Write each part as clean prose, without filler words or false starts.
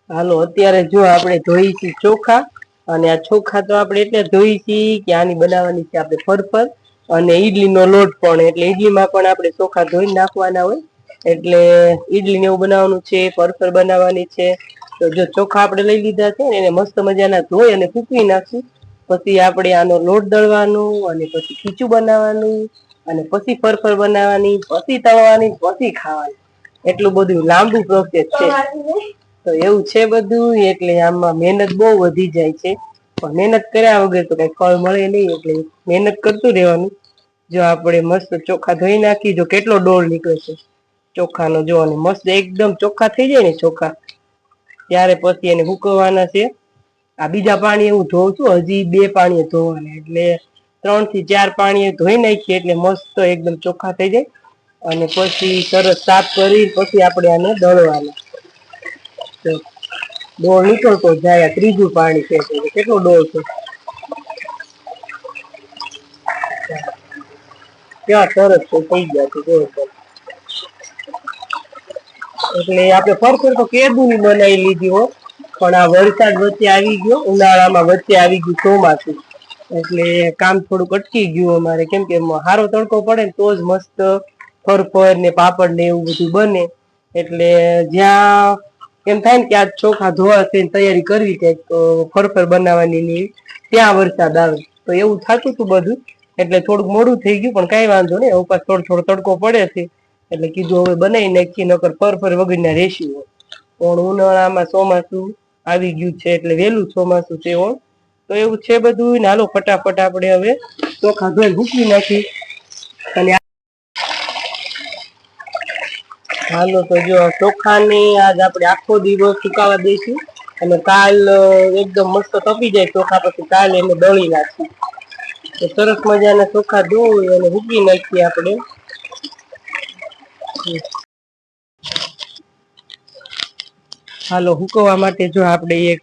હાલો અત્યારે જો આપણે ધોઈ છીએ ચોખા અને આ ચોખા તો આપણે એટલે ધોઈ છીએ કે આની બનાવવાની છે આપણે ફરફર અને ઈડલીનો લોટ પણ એટલે ઈડલીમાં પણ આપણે ચોખા ધોઈ નાખવાના હોય એટલે ઈડલી ને એવું બનાવવાનું છે ફરફર બનાવવાની છે તો જો ચોખા આપણે લઈ લીધા છે ને એને મસ્ત મજાના ધોઈ અને સૂકવી નાખશું પછી આપણે આનો લોટ દળવાનું અને પછી ખીચું બનાવવાનું અને પછી ફરફર બનાવવાની પછી તળવાની પછી ખાવાની એટલું બધું લાંબુ પ્રોસેસ છે તો એવું છે બધું એટલે આમાં મહેનત બહુ વધી જાય છે પણ મહેનત કર્યા વગર તો કઈ ફળ મળે નહીં એટલે મહેનત કરતું રહેવાનું જો આપણે મસ્ત ચોખા ધોઈ નાખી જો કેટલો ડોળ નીકળે છે ચોખાનો જો અને મસ્ત એકદમ ચોખ્ખા થઈ જાય ને ચોખા ત્યારે પછી એને હુકવવાના છે આ બીજા પાણી હું ધોઉં છું હજી 2 પાણી ધોવાના એટલે 3 થી 4 પાણી ધોઈ નાખીએ એટલે મસ્ત એકદમ ચોખ્ખા થઈ જાય અને પછી સરસ સાફ કરી પછી આપણે આને દળવાના ડોળ નીકળતો જાય ત્રીજું પાણી છે કેટલો ડોળ છે ક્યાં સરસ છે થઈ ગયા છે જો એટલે આપણે ફરફર તો કેદુની બનાવી લીધી હો પણ આ વરસાદ વચ્ચે આવી ગયો ઉનાળામાં વચ્ચે આવી ગયું ચોમાસું એટલે કામ થોડુંક અટકી ગયું અમારે કેમ કે હારો તડકો પડે ને તો જ મસ્ત ફરફર ને પાપડ ને એવું બધું બને એટલે જ્યાં એમ થાય ને કે આ ચોખા ધોવા તૈયારી કરવી છે તો ફરફર બનાવવાની ત્યાં વરસાદ આવે તો એવું થતું હતું બધું એટલે થોડુંક મોડું થઈ ગયું પણ કઈ વાંધો નહીં ઉપર થોડો તડકો પડે છે એટલે કીધું હવે બનાવી નાખી નકર ફરફર વગરના રેસી હોય પણ ઉનાળામાં ચોમાસું આવી ગયું છે એટલે વહેલું ચોમાસું છે તો એવું છે બધું ને હાલો ફટાફટ આપણે હવે ચોખા ધોઈ મૂકી નાખી અને હાલો તો જો ચોખાની આજ આપણે આખો દિવસ સુકાવા દઈશું અને કાલ એકદમ મસ્ત તપી જાય ચોખા પછી કાલ એને દળી નાખી તો સરસ મજાના ચોખા ધોઈ અને મૂકી નાખીએ આપણે હાલો હુકવવા માટે જો આપણે એક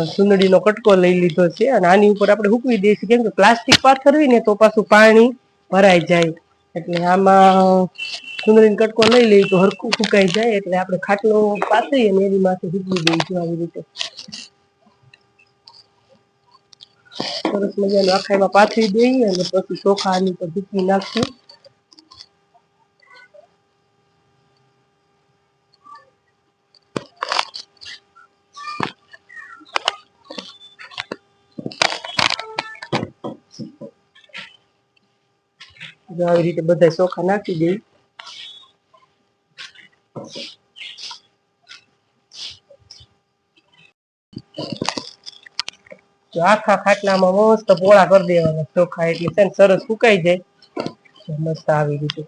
સુંદડીનો કટકો લઈ લીધો છે અને આની ઉપર આપણે હૂકવી દઈશું કેમ કે પ્લાસ્ટિક પાથરવી ને તો પાછું પાણી ભરાઈ જાય એટલે આમાં સુંદડીનો કટકો લઈ લઈએ તો હરખું ફૂંકાઈ જાય એટલે આપણે ખાટલો પાથરીએ ને એની માથે હૂકવી દઈશું આવી રીતે સરસ મજાનું આખામાં પાથરી દઈએ અને પછી ચોખા આની ઉપર હૂકવી નાખશું આવી રીતે બધા ચોખા નાખી દઈ આખા ખાટલામાં મસ્ત પોળા કરી દેવાના ચોખા એટલે છે ને સરસ સુકાઈ જાય મસ્ત આવી રીતે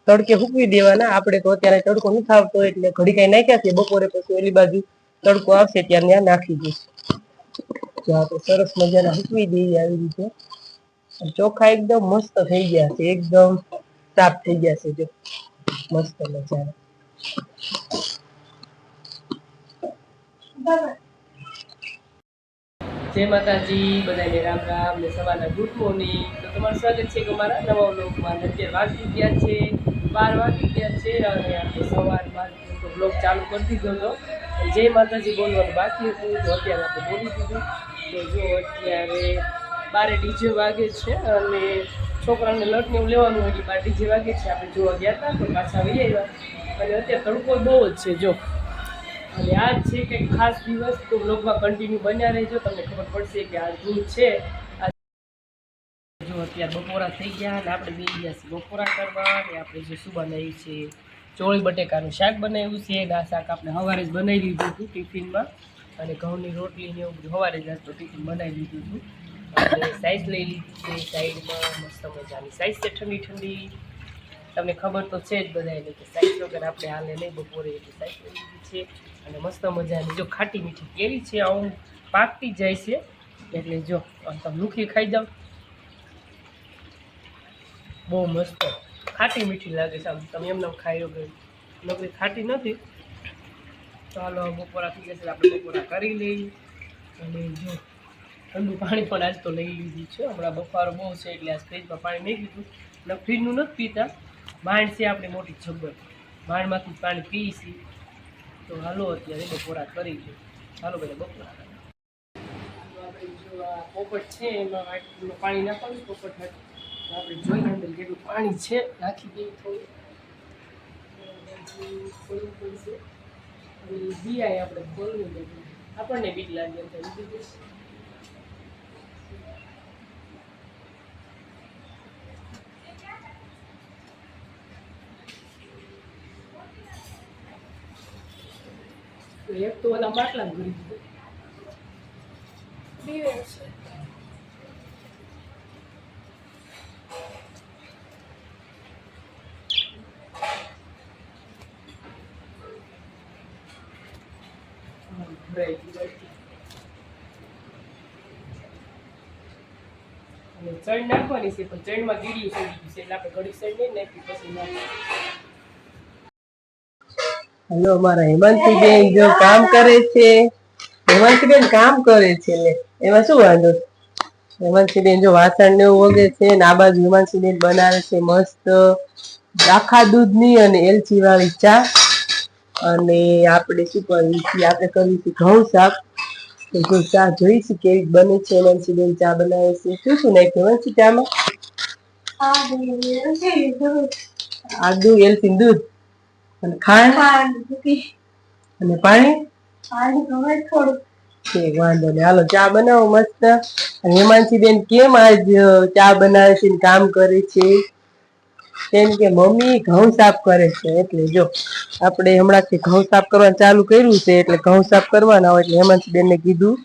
તડકે હૂકવી દેવાના આપણે તો અત્યારે તડકો નથી આવતો એટલે ઘડી કઈ નાખ્યા છે બપોરે પછી ઓલી બાજુ તડકો આવશે ત્યારે ત્યાં નાખી દઈશું તો સરસ મજાના હૂકવી દઈએ આવી રીતે ચોખા એકદમ મસ્ત થઈ ગયા છે એકદમ સાફ થઈ ગયા છે જો મસ્ત મજાના જય માતાજી બધાને રામ રામ ને સવારના ગુડ મોર્નિંગ તો તમારું સ્વાગત છે કે અમારા નવા વ્લોગમાં અત્યારે વાગી ગયા છે 12 વાગી ગયા છે અને આપણે સવારમાં તો વ્લોગ ચાલુ કરી દીધો હતો જય માતાજી બોલવાનું બાકી હતું તો અત્યારે આપણે બોલી દીધું તો જો અત્યારે 12 ડીજે વાગે છે અને છોકરાને લટને એવું લેવાનું હોય એટલે 12 ડીજે વાગે છે આપણે જોવા ગયા હતા તો પાછા આવી આવ્યા અને અત્યારે તડકો બહુ જ છે જો અને આજ છે કંઈક ખાસ દિવસ તો બ્લોગમાં કન્ટિન્યુ બન્યા રહેજો તમને ખબર પડશે કે આ શું છે જો અત્યારે બપોરા થઈ ગયા અને આપણે બેસી ગયા છીએ બપોરા કરવા અને આપણે જે શું બનાવ્યું છે ચોળી બટેકાનું શાક બનાવ્યું છે આ શાક આપણે સવારે જ બનાવી લીધું હતું ટિફિનમાં અને ઘઉંની રોટલી ને એવું બધું સવારે જ તો ટિફિન બનાવી લીધું હતું અને સાઈઝ લઈ લીધી છે સાઈડમાં મસ્ત મજાની સાઈઝ છે ઠંડી ઠંડી તમને ખબર તો છે જ બધાને કે સાઈઝ વગર આપણે હાલે નહીં બપોરે એટલે સાઈઝ લઈ લીધી છે અને મસ્ત મજાની જો ખાટી મીઠી કેરી છે આવું પાકતી જાય છે એટલે જો તમે લુખી ખાઈ જાઓ બહુ મસ્ત ખાટી મીઠી લાગે છે આમ તમે એમને ખાઈ ગઈ નકરી ખાટી નથી તો હાલો બપોરા થઈ જશે આપણે બપોરા કરી લઈએ અને જો ઠંડુ પાણી પણ આજ તો લઈ લીધું છે હમણાં બફારો બહુ છે એટલે આજ ફ્રીજમાં પાણી નહીં લીધું એટલે ફ્રીજનું નથી પીતા માંડ છે આપણી મોટી જબ્બર માળમાંથી પાણી પીશી. તો હાલો અત્યારે બપોરા કરી છે. હાલો બધા બપોરા આપણે જો આ પોપટ છે એમાં પાણી નાખવાનું પોપટ આપણે જોઈએ અંદર કેટલું પાણી છે. નાખી દઈએ થોડું પડશે અને દિયા આપણે ખોલવું બધું આપણને બીક લાગે એમ થાય. એક તો ઓલા માટલા ભરી દીધું. ચણ નાખવાની છે પણ ચણમાં ગીડિયું ચડી ગયું છે એટલે આપણે ઘડી ચણ નહીં નાખી પછી નાખી. હેલો અમારા હેમાંશીબેન જો કામ કરે છે. હેમાંશીબેન કામ કરે છે ને એમાં શું વાંધો. હેમાંશીબેન જો વાસણ ને એવું વગે છે ને આ બાજુ હેમાંશીબેન બનાવે છે મસ્ત આખા દૂધની અને એલચી વાળી ચા. અને આપણે શું કરવી છે આપણે કરવી છે ઘઉં શાક. તો જો ચા જોઈશું કેવી બને છે. હેમાંશીબેન ચા બનાવે છે. શું શું નાખ્યું હેમાંશી ચામાં? આદુ એલચી દૂધ અને ખાંડ અને પાણી વાંધો નહીં હાલો ચા બનાવો મસ્ત. હેમાંશીબેન કેમ આજ ચા બનાવે છે કામ કરે છે? કેમ કે મમ્મી ઘઉં સાફ કરે છે એટલે જો આપણે હમણાંથી ઘઉં સાફ કરવાનું ચાલુ કર્યું છે એટલે ઘઉં સાફ કરવાના હોય એટલે હેમાંશીબેન ને કીધું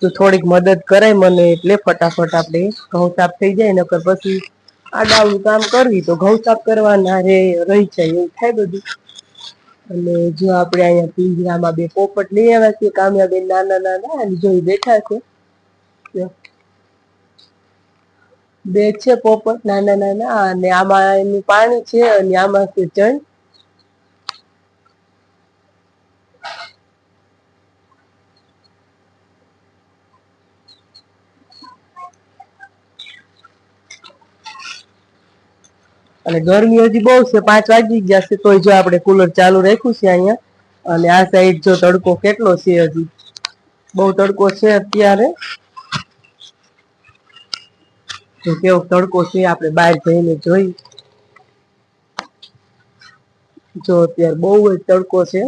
તો થોડીક મદદ કરાય મને એટલે ફટાફટ આપણે ઘઉં સાફ થઈ જાય નકર પછી આડાવડું કામ કરવી તો ઘઉં સાફ કરવાના રહી જાય એવું થાય બધું. અને જો આપણે અહીંયા પિંજરામાં બે પોપટ લઈ આવ્યા છીએ કામ્યાબેન નાના નાના અને જો બેઠા છે બે છે પોપટ નાના નાના અને આમાં એનું પાણી છે અને આમાં છે ચણ. અને ગરમી હજી બહુ છે 5 વાગી ગયા છે તોય જો આપણે કુલર ચાલુ રાખ્યું છે અહીંયા. અને આ સાઈડ જો તડકો કેટલો છે હજી બહુ તડકો છે અત્યારે. તો કેવો તડકો છે આપણે બહાર જઈને જોઈ. જો અત્યારે બહુ જ તડકો છે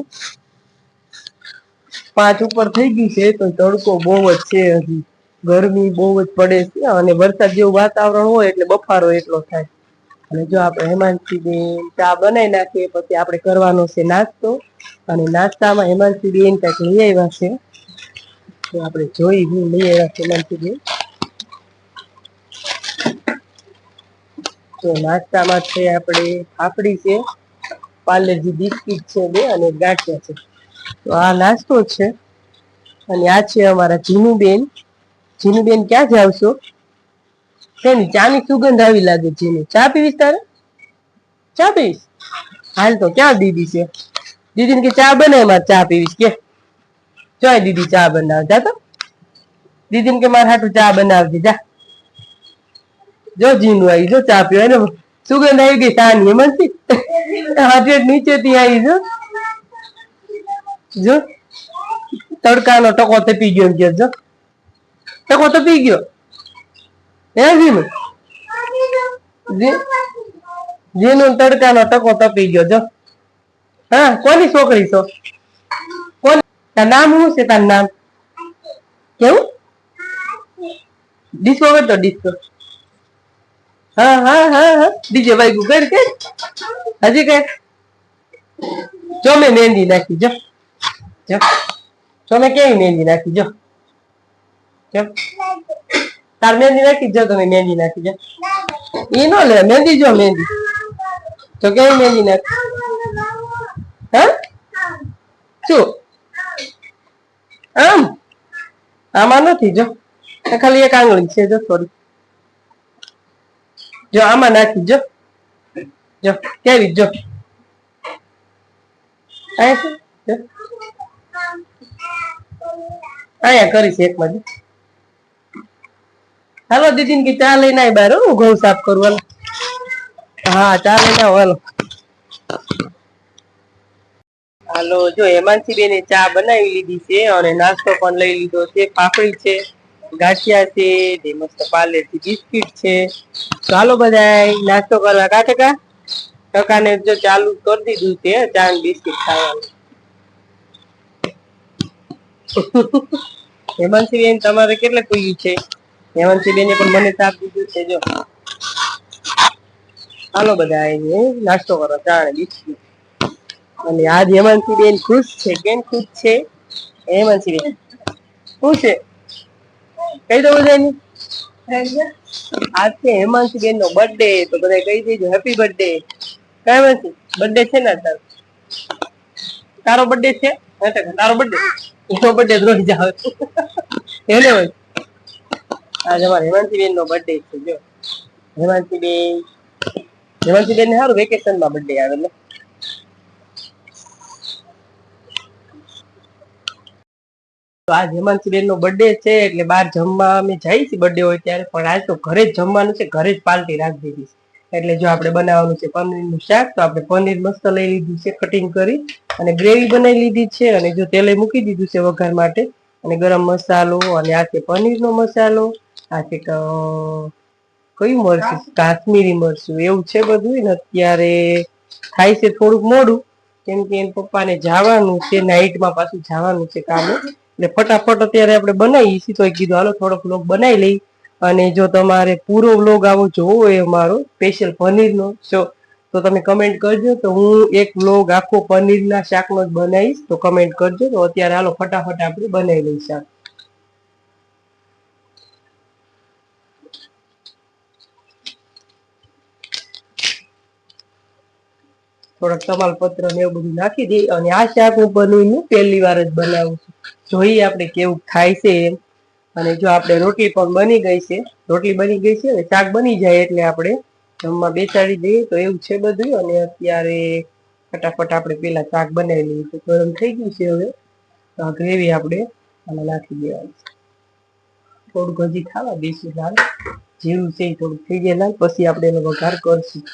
5 ઉપર થઈ ગઈ છે તો તડકો બહુ જ છે હજી. ગરમી બહુ જ પડે છે અને વરસાદ જેવું વાતાવરણ હોય એટલે બફારો એટલો થાય. અને જો આપણે હેમાંશીબેન ચા બનાવી નાખીએ પછી આપણે કરવાનો છે નાસ્તો. અને નાસ્તામાં હેમાંશીબેન કંઈક લઈ આવ્યા છે તો આપણે જોઈ હું લઈ આવ્યા છે હેમાંશીબેન. તો નાસ્તામાં છે આપણે પાપડી છે પાર્લેજી બિસ્કિટ છે બે અને ગાંઠિયા છે. તો આ નાસ્તો છે અને આ છે અમારા જીનુબેન. જીનુબેન ક્યાં જાવ છો? શેની ચાની સુગંધ આવી લાગે જીનુ. ચા પીવીશ તારે? ચા પીવીશ? હાલ તો ક્યાં દીદી છે? દીદીને કે ચા બનાય મારે ચા પીવીશ કે. જોય દીદી ચા બનાવે જા તો. દીદીને કે મારે હાટું ચા બનાવજે જા. જો જીનું આવી જો ચા પીવા ને સુગંધ આવી ગઈ ચાની હેમાંશી હાથે નીચેથી આવી જો તડકાનો ટકો તપી ગયો એમ કે જો ટકો તપી ગયો હે જીનું જીનું તડકાનો ટકો તપી ગયો જો. હા કોની છોકરી છો? કોણ તાર નામ શું છે? તાર નામ કેવું? ડિસ્કો કરતો ડિસ્કો. હા હા હા હા ડીજે વાગ્યું કર કે હજી કઈ જો મેં મહેંદી નાખી જો જો તો મેં કેવી મહેંદી નાખી જો તાર મહેંદી નાખી જો તમે મહેંદી નાખી જો ઈ નો લે મહેંદી જો મહેંદી તો કેવી મહેંદી નાખી હા શું આમ આમાં નથી જો ખાલી એક આંગળી છે જો થોડી જો આમાં નાખી જો જો કેવી જો અહીંયા કરીશ એક માં હાલો દીદી ને કે ચા લઈને આવી બાર હું ઘઉં સાફ કરવાનું. હા ચા લઈને આવો હાલો. હાલો જો હેમાંશી બેને ચા બનાવી લીધી છે અને નાસ્તો પણ લઈ લીધો છે. પાપડી છે, ગાંઠિયા છે, મસ્ત પાર્લેથી બિસ્કિટ છે. ચાલો બધા નાસ્તો કરવા ટકાને જો ચાલુ કરી દીધું છે ચા બિસ્કિટ ખાવાનું. હેમાંશી બેન તમારે કેટલે પૂગ્યું છે? હેમાંશી બેને પણ મને તાપ દીધું છે જો. હાલો બધા નાસ્તો કરો ચા બિસ્કિટ. અને આજ હેમાંશી બેન ખુશ છે. કેમ ખુશ છે હેમાંશી બેન? શું છે કઈ દઉં બધાને? આજ છે હેમાંશી બેન નો બર્થડે તો બધા કહી દેજો હેપી બર્થડે. કઈ હેમાંશી બર્થડે છે ને તારો? તારો બર્થડે છે? તારો બર્થડે એનો બર્થડે રોજ આવે એને હોય. આજે અમારે હેમાંશી બેન નો બર્થડે છે જો. હેમાંશી બેન ને સારું વેકેશનમાં બર્થડે આવે એટલે. તો આજ હેમાંશી બેન નો બર્થડે છે એટલે બહાર જમવા અમે જઈએ છીએ બર્થડે હોય ત્યારે, પણ આજ તો ઘરે જ જમવાનું છે. ઘરે જ પાર્ટી રાખી દીધી છે એટલે જો આપણે બનાવવાનું છે પનીરનું શાક. તો આપણે પનીર મસ્ત લઈ લીધું છે કટિંગ કરી અને ગ્રેવી બનાવી લીધી છે. અને જો તેલે મૂકી દીધું છે વઘાર માટે. અને ગરમ મસાલો અને આ છે પનીર નો મસાલો. આ છે કયું મરચું? કાશ્મીરી મરચું એવું છે બધું ને. અત્યારે થાય છે થોડુંક મોડું કેમ કે એને પપ્પાને જવાનું છે નાઈટમાં, પાછું જવાનું છે કામે. એટલે ફટાફટ અત્યારે આપણે બનાવી છીએ તો કીધું હાલો થોડોક વ્લોગ બનાવી લઈ. અને જો તમારે પૂરો વ્લોગ આવો જોવો હોય અમારો સ્પેશિયલ પનીર નો તો તમે કમેન્ટ કરજો. તો હું એક વ્લોગ આખો પનીર ના શાક નો જ બનાવીશ તો કમેન્ટ કરજો. તો અત્યારે હાલો ફટાફટ આપણે બનાવી લઈ શાક. થોડાક તમાલપત્ર ને એવું બધું નાખી દઈ. અને આ શાક હું બનવું પહેલી વાર જ બનાવું છું. જોઈએ આપણે કેવું થાય છે એમ. અને જો આપણે રોટલી પણ બની ગઈ છે. રોટલી બની ગઈ છે ને શાક બની જાય એટલે આપણે જમવા બેસાડી દઈએ તો એવું છે બધું. અને અત્યારે ફટાફટ આપણે પેલા શાક બનાવી લઈએ તો ગરમ થઈ ગયું છે. હવે તો આ ગ્રેવી આપણે આમાં નાખી દેવાની છે. થોડુંક હજી ખાવા દઈશું લાલ જીરું છે થોડુંક થઈ જાય લાલ, પછી આપણે એનો વઘાર કરશું.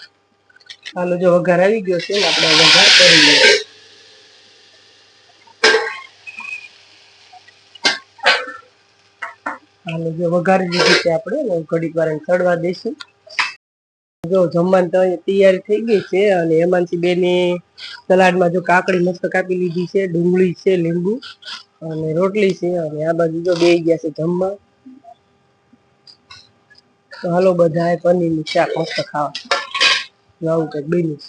હાલો જો વઘાર આવી ગયો છે ને આપણે વઘાર કરી લઈએ. હાલો જો વઘારી દીધી છે આપણે ઘડીક વાર ચડવા દઈશું. જો જમવાની તો તૈયારી થઈ ગઈ છે. અને હેમાંશી બેને સલાડમાં જો કાકડી મસ્ત કાપી લીધી છે, ડુંગળી છે, લીંબુ અને રોટલી છે. અને આ બાજુ જો બેસી ગયા છે જમવા. તો હાલો બધા પનીર નું શાક મસ્ત ખાવા આવું કઈક બન્યું છે.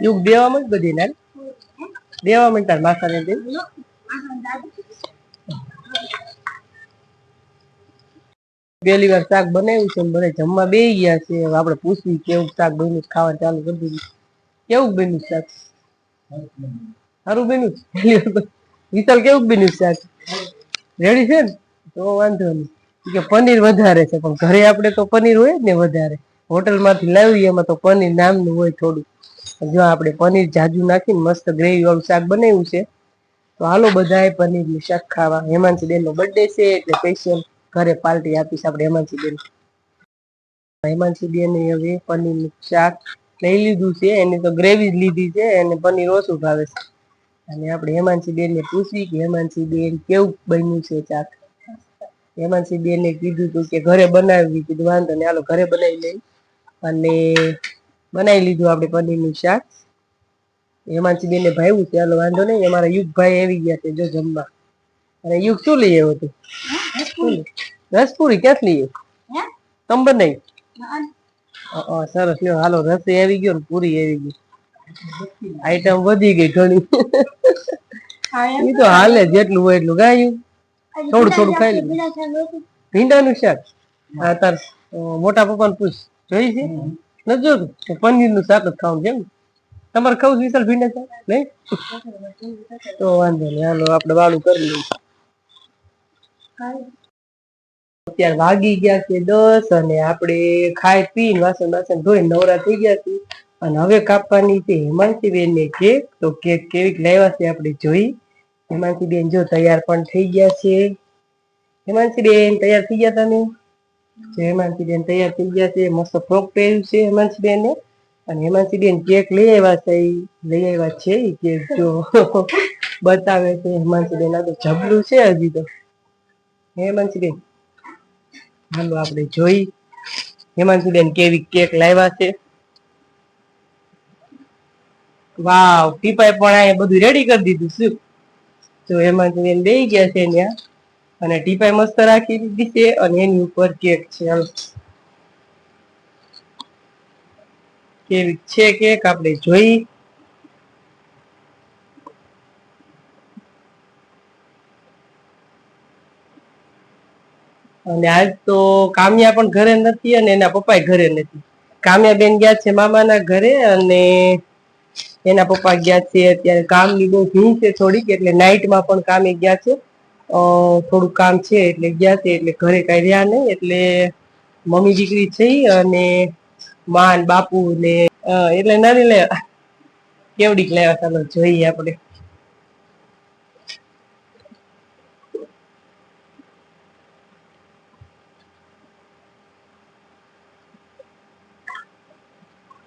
યુગ દેવામાં જ બધી ને દેવા તાર માથા ને પહેલી વાર શાક બનાવ્યું છે બધા જમવા બેસી ગયા છે. આપણે પૂછવી કેવું શાક બન્યું, ખાવા ચાલુ કરી દીધું. કેવું બન્યું શાક? સારું બન્યું. વિશાલ કેવું બન્યું શાક? રેડી છે ને તો વાંધો નહીં. કે પનીર વધારે છે પણ ઘરે આપણે તો પનીર હોય જ ને વધારે. હોટલ માંથી લાવીએ એમાં તો પનીર નામનું હોય થોડું. જો આપણે પનીર જાજુ નાખીને મસ્ત ગ્રેવી વાળું શાક બનાવ્યું છે. તો હાલો બધા પનીર નું શાક ખાવા. હેમાંશી બેન નો બર્થડે છે એટલે સ્પેશિયલ ઘરે પાર્ટી આપીશ આપણે હેમાંશી બેન. હેમાંશી બેન હવે પનીર નું શાક લઈ લીધું છે. એની તો ગ્રેવી લીધી છે અને પનીર ઓછું ભાવે છે. અને આપણે હેમાંશી બેન ને પૂછવી કે હેમાંશી બેન કેવું બન્યું છે શાક? હેમાંશી બેને કીધું તું કે ઘરે બનાવી. કીધું વાંધો નહીં હાલો ઘરે બનાવી લઈ. અને બનાવી લીધું આપણે પનીર નું શાક. હેમાંશી બેન ને ભાવ્યું છે. હાલો વાંધો નહીં. અમારા યુગભાઈ આવી ગયા છે જો જમવા. અને યુગ શું લઈ આવ્યો તું? રસપુરી ક્યાંથી લઈ આવ્યો? તમ બનાવી? સરસ લ્યો હાલો રસ આવી ગયો ને પૂરી આવી ગઈ. આઈટમ વધી ગઈ ઘણી. એ તો હાલે જેટલું હોય એટલું ગાયું. થોડું થોડું ખાઈ લે. ભીંડાનું શાક? હા તાર મોટા પપ્પાને પૂછ જોઈ છે? નથી જોતું? પનીર નું શાક જ ખાવાનું છે. તમારે ખાવું વિશાલ ભીંડા છે નહીં તો વાંધો નહીં, હાલો આપણે વાળું કરી લઈએ. અત્યારે વાગી ગયા છે 10 અને આપણે ખાઈ પીને વાસણ બાસણ ધોઈ નવરા થઈ ગયા છે અને હવે કાપવાની છે હિમાંશીબેન ને કેક. તો કેક કેવીક લાવ્યા છે આપણે જોઈ. હિમાંશીબેન જો તૈયાર પણ થઈ ગયા છે. હિમાંશીબેન તૈયાર થઈ ગયા તમે? જો હિમાંશીબેન તૈયાર થઈ ગયા છે, મસ્ત ફ્રોક પહેર્યું છે હિમાંશીબેન ને. અને હિમાંશીબેન કેક લઈ આવ્યા છે, લઈ આવ્યા છે કેક જો બતાવે છે હિમાંશીબેન. આ તો જબલું છે હજી તો. હિમાંશીબેન હાલો આપણે જોઈ હિમાંશીબેન કેવી કેક લાવ્યા છે. વાવ, ટીપાય પણ આ બધું રેડી કરી દીધું શું. તો હિમાંશીબેન બેસી ગયા છે ત્યાં અને ટીપાય મસ્ત રાખી દીધી છે અને એની ઉપર કેક છે. હાલો કેવી છે કેક આપણે જોઈ. અને આજ તો કામ્યા પણ ઘરે નથી અને એના પપ્પા ઘરે નથી. કામ્યા બેન ગયા છે મામાના ઘરે અને એના પપ્પા ગયા છે અત્યારે કામની બહુ ભીડ છે થોડીક, એટલે નાઈટમાં પણ કામે ગયા છે. થોડું કામ છે એટલે ગયા છે, એટલે ઘરે કઈ રહ્યા નહીં. એટલે મમ્મી દીકરી છે અને માન બાપુ ને એટલે નાની લે કેવડીક લેવા ચાલો જોઈએ આપણે.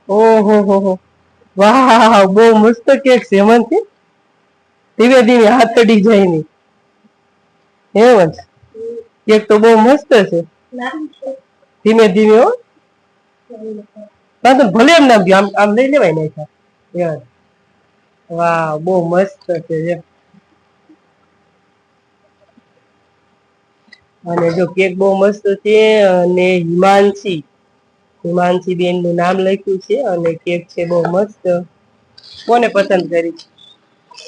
ઓહો હો હો, વાહ બહુ મસ્ત કેક છે હેમંતજી. ધીમે ધીમે હાથ ચડી જાય નહીં હેમંત, કેક તો બહુ મસ્ત છે. ધીમે ધીમે હો, ભલે એમ નામ આમ આમ લઈ લેવાય ને. વાહ બહુ મસ્ત છે. અને જો કેક બહુ મસ્ત છે અને હિમાંશી બેન નું નામ લખ્યું છે અને કેક છે બહુ મસ્ત. કોને પસંદ કરી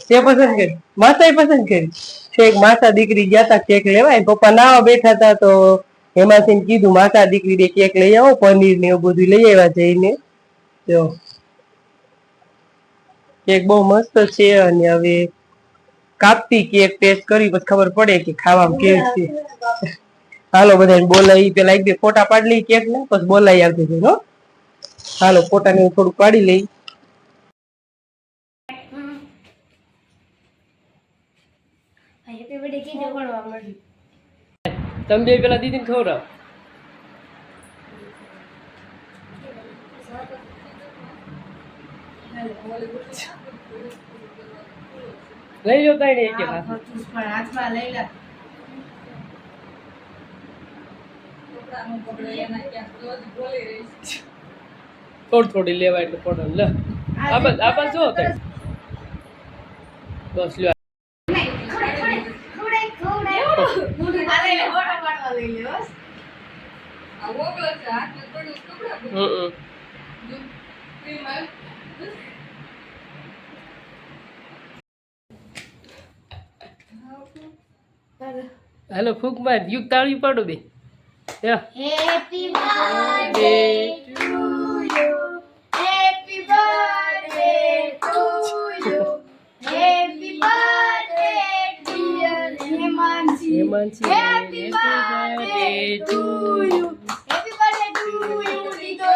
છે? પસંદ કરી માસાએ પસંદ કરી છે. માસા દીકરી ગયા તા કેક લેવાય, પપ્પા નાવા બેઠા હતા તો હેમાંશીને કીધું માસા દીકરી ને કેક લઈ આવો, પનીર ને એવું બધું લઈ આવ્યા જઈને. જો કેક બહુ મસ્ત છે અને હવે કાપતી કેક ટેસ્ટ કરી પછી ખબર પડે કે ખાવામાં કેવી છે. હાલો બધાને બોલાવી, પેલા એક બે ફોટા પાડી લઈ કેક ના, પછી બોલાવી આવજો હો. હાલો ફોટા ને થોડુંક પાડી લઈ. તમે બે પેલા દીદી ને ખવડાવો. લઈ લો તાઈ ને એક હાથમાં લઈ લે. થોડી થોડી લેવાય એટલે પડે લે. આ બસ જો બસ લ્યો. હેલો ફૂક માર યુગ તાળી પાડો બે. Happy birthday to you, happy birthday to you, happy birthday dear Himanshi, happy birthday to you, happy birthday to you દીદો.